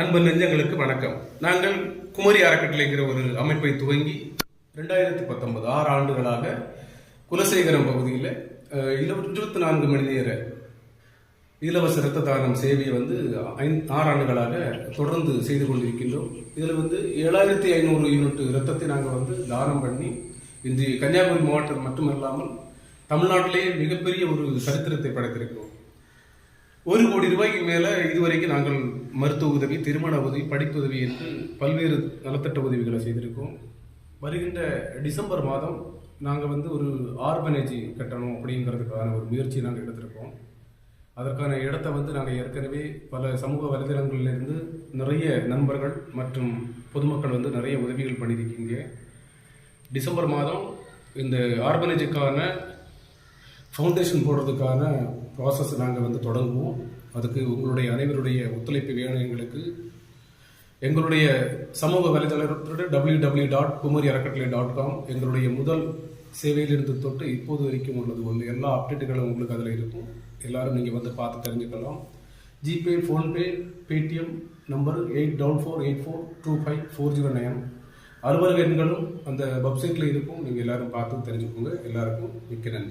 அன்பு நெஞ்சங்களுக்கு வணக்கம். நாங்கள் குமரி அறக்கட்டளைங்கிற ஒரு அமைப்பை துவங்கி 2019 6 ஆண்டுகளாக குலசேகரம் பகுதியில் 24 மணி நேர இலவச இரத்த தானம் சேவையை 6 ஆண்டுகளாக தொடர்ந்து செய்து கொண்டிருக்கின்றோம். இதில் 7500 யூனிட் இரத்தத்தை நாங்கள் தானம் பண்ணி இன்று கன்னியாகுமரி மாவட்டம் மட்டுமல்லாமல் தமிழ்நாட்டிலேயே மிகப்பெரிய ஒரு சரித்திரத்தை படைத்திருக்கிறோம். 1 கோடி ரூபாய்க்கு மேல இதுவரைக்கும் நாங்கள் மருத்துவ உதவி, திருமண உதவி, படிப்புதவி என்று பல்வேறு நலத்திட்ட உதவிகளை செய்திருக்கோம். வருகின்ற டிசம்பர் மாதம் நாங்கள் ஒரு ஆர்பனேஜ் கட்டணும் அப்படிங்கிறதுக்கான ஒரு முயற்சி நாங்கள் எடுத்திருக்கோம். அதற்கான இடத்தை நாங்கள் ஏற்கனவே பல சமூக வலைதளங்களிலிருந்து நிறைய நண்பர்கள் மற்றும் பொதுமக்கள் நிறைய உதவிகள் பண்ணியிருக்கீங்க. டிசம்பர் மாதம் இந்த ஆர்பனேஜுக்கான ஃபவுண்டேஷன் போடுறதுக்கான ப்ராசஸ் நாங்கள் தொடங்குவோம். அதுக்கு உங்களுடைய அனைவருடைய ஒத்துழைப்பு வேணும். எங்களுடைய சமூக வலைதளத்தோட www.kumariarakattalai.com எங்களுடைய முதல் சேவையிலிருந்து தொட்டு இப்போது வரைக்கும் உள்ளது எல்லா அப்டேட்டுகளும் உங்களுக்கு அதில் இருக்கும். எல்லாரும் நீங்கள் பார்த்து தெரிஞ்சுக்கலாம். GPay, PhonePe, Paytm number 8448425409. அலுவலக எண்களும் அந்த வெப்சைட்டில் இருக்கும். நீங்கள் எல்லாரும் பார்த்து தெரிஞ்சுக்கோங்க. எல்லாருக்கும் மிக்க நன்றி.